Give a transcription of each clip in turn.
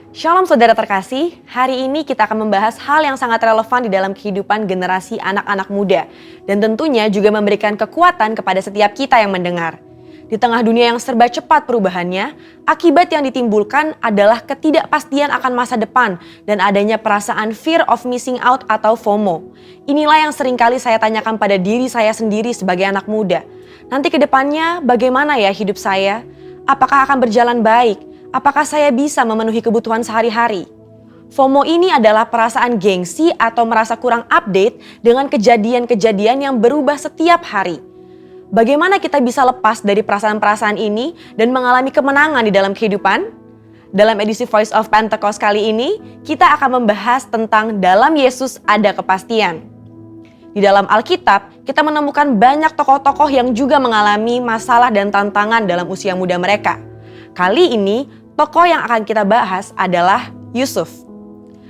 Shalom saudara terkasih, hari ini kita akan membahas hal yang sangat relevan di dalam kehidupan generasi anak-anak muda. Dan tentunya juga memberikan kekuatan kepada setiap kita yang mendengar. Di tengah dunia yang serba cepat perubahannya, akibat yang ditimbulkan adalah ketidakpastian akan masa depan dan adanya perasaan fear of missing out atau FOMO. Inilah yang seringkali saya tanyakan pada diri saya sendiri sebagai anak muda. Nanti ke depannya bagaimana ya hidup saya? Apakah akan berjalan baik? Apakah saya bisa memenuhi kebutuhan sehari-hari? FOMO ini adalah perasaan gengsi atau merasa kurang update dengan kejadian-kejadian yang berubah setiap hari. Bagaimana kita bisa lepas dari perasaan-perasaan ini dan mengalami kemenangan di dalam kehidupan? Dalam edisi Voice of Pentecost kali ini, kita akan membahas tentang dalam Yesus ada kepastian. Di dalam Alkitab, kita menemukan banyak tokoh-tokoh yang juga mengalami masalah dan tantangan dalam usia muda mereka. Kali ini, tokoh yang akan kita bahas adalah Yusuf.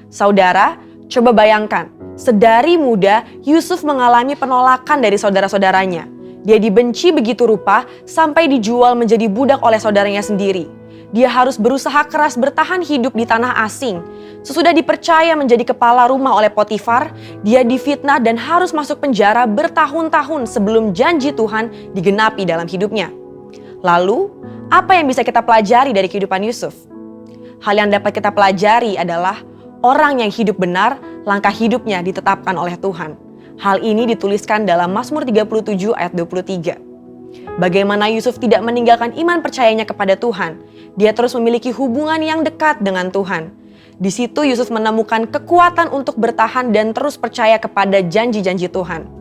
Saudara, coba bayangkan, sedari muda Yusuf mengalami penolakan dari saudara-saudaranya. Dia dibenci begitu rupa sampai dijual menjadi budak oleh saudaranya sendiri. Dia harus berusaha keras bertahan hidup di tanah asing. Sesudah dipercaya menjadi kepala rumah oleh Potifar, dia difitnah dan harus masuk penjara bertahun-tahun sebelum janji Tuhan digenapi dalam hidupnya. Lalu, apa yang bisa kita pelajari dari kehidupan Yusuf? Hal yang dapat kita pelajari adalah orang yang hidup benar, langkah hidupnya ditetapkan oleh Tuhan. Hal ini dituliskan dalam Mazmur 37 ayat 23. Bagaimana Yusuf tidak meninggalkan iman percayanya kepada Tuhan. Dia terus memiliki hubungan yang dekat dengan Tuhan. Di situ Yusuf menemukan kekuatan untuk bertahan dan terus percaya kepada janji-janji Tuhan.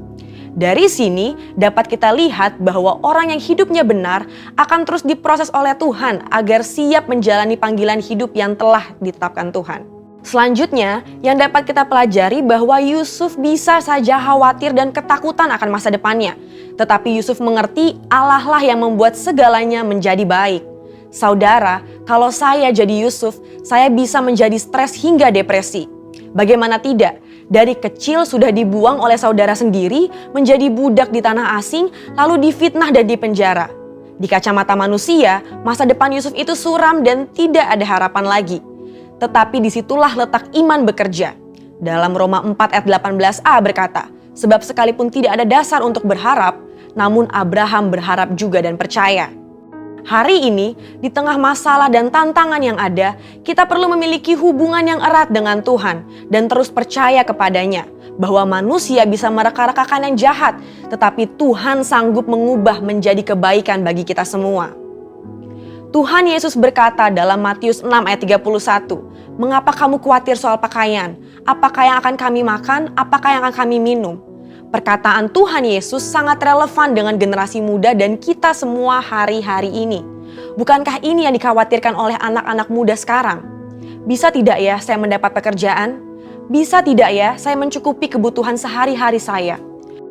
Dari sini dapat kita lihat bahwa orang yang hidupnya benar akan terus diproses oleh Tuhan agar siap menjalani panggilan hidup yang telah ditetapkan Tuhan. Selanjutnya, yang dapat kita pelajari bahwa Yusuf bisa saja khawatir dan ketakutan akan masa depannya. Tetapi Yusuf mengerti Allah lah yang membuat segalanya menjadi baik. Saudara, kalau saya jadi Yusuf, saya bisa menjadi stres hingga depresi. Bagaimana tidak? Dari kecil sudah dibuang oleh saudara sendiri, menjadi budak di tanah asing, lalu difitnah dan dipenjara. Di kacamata manusia, masa depan Yusuf itu suram dan tidak ada harapan lagi. Tetapi disitulah letak iman bekerja. Dalam Roma 4 ayat 18a berkata, sebab sekalipun tidak ada dasar untuk berharap, namun Abraham berharap juga dan percaya. Hari ini, di tengah masalah dan tantangan yang ada, kita perlu memiliki hubungan yang erat dengan Tuhan dan terus percaya kepadanya bahwa manusia bisa mereka-rekakan yang jahat, tetapi Tuhan sanggup mengubah menjadi kebaikan bagi kita semua. Tuhan Yesus berkata dalam Matius 6 ayat 31, "Mengapa kamu khawatir soal pakaian? Apakah yang akan kami makan? Apakah yang akan kami minum?" Perkataan Tuhan Yesus sangat relevan dengan generasi muda dan kita semua hari-hari ini. Bukankah ini yang dikhawatirkan oleh anak-anak muda sekarang? Bisa tidak ya saya mendapat pekerjaan? Bisa tidak ya saya mencukupi kebutuhan sehari-hari saya?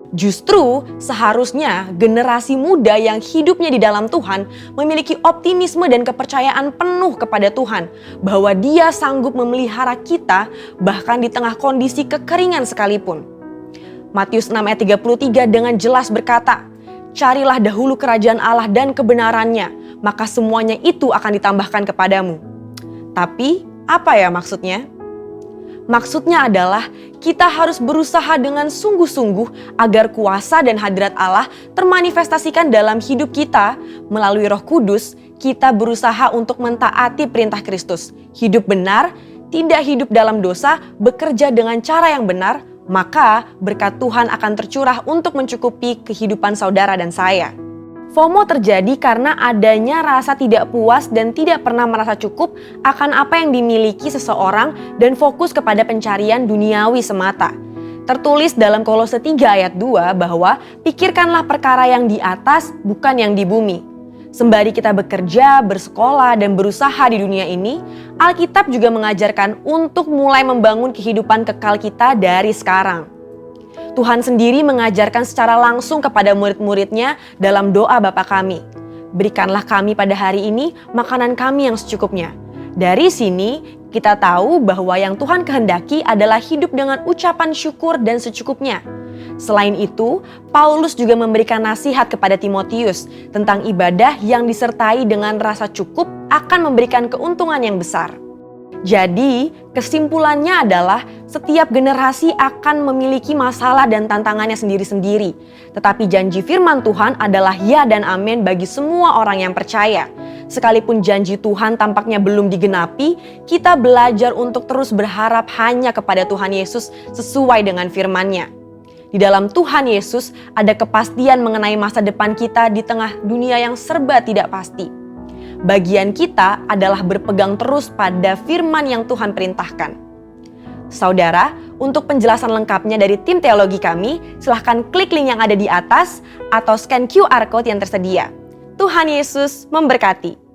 Justru seharusnya generasi muda yang hidupnya di dalam Tuhan memiliki optimisme dan kepercayaan penuh kepada Tuhan bahwa Dia sanggup memelihara kita bahkan di tengah kondisi kekeringan sekalipun. Matius 6 ayat 33 dengan jelas berkata, "Carilah dahulu kerajaan Allah dan kebenarannya, maka semuanya itu akan ditambahkan kepadamu." Tapi apa ya maksudnya? Maksudnya adalah kita harus berusaha dengan sungguh-sungguh agar kuasa dan hadirat Allah termanifestasikan dalam hidup kita. Melalui Roh Kudus, kita berusaha untuk mentaati perintah Kristus. Hidup benar, tidak hidup dalam dosa, bekerja dengan cara yang benar, maka berkat Tuhan akan tercurah untuk mencukupi kehidupan saudara dan saya. FOMO terjadi karena adanya rasa tidak puas dan tidak pernah merasa cukup akan apa yang dimiliki seseorang dan fokus kepada pencarian duniawi semata. Tertulis dalam Kolose 3 ayat 2 bahwa pikirkanlah perkara yang di atas bukan yang di bumi. Sembari kita bekerja, bersekolah, dan berusaha di dunia ini, Alkitab juga mengajarkan untuk mulai membangun kehidupan kekal kita dari sekarang. Tuhan sendiri mengajarkan secara langsung kepada murid-muridnya dalam doa Bapa kami. Berikanlah kami pada hari ini makanan kami yang secukupnya. Dari sini kita tahu bahwa yang Tuhan kehendaki adalah hidup dengan ucapan syukur dan secukupnya. Selain itu, Paulus juga memberikan nasihat kepada Timotius tentang ibadah yang disertai dengan rasa cukup akan memberikan keuntungan yang besar. Jadi, kesimpulannya adalah setiap generasi akan memiliki masalah dan tantangannya sendiri-sendiri. Tetapi janji firman Tuhan adalah ya dan amin bagi semua orang yang percaya. Sekalipun janji Tuhan tampaknya belum digenapi, kita belajar untuk terus berharap hanya kepada Tuhan Yesus sesuai dengan firman-Nya. Di dalam Tuhan Yesus ada kepastian mengenai masa depan kita di tengah dunia yang serba tidak pasti. Bagian kita adalah berpegang terus pada firman yang Tuhan perintahkan. Saudara, untuk penjelasan lengkapnya dari tim teologi kami, silahkan klik link yang ada di atas atau scan QR Code yang tersedia. Tuhan Yesus memberkati.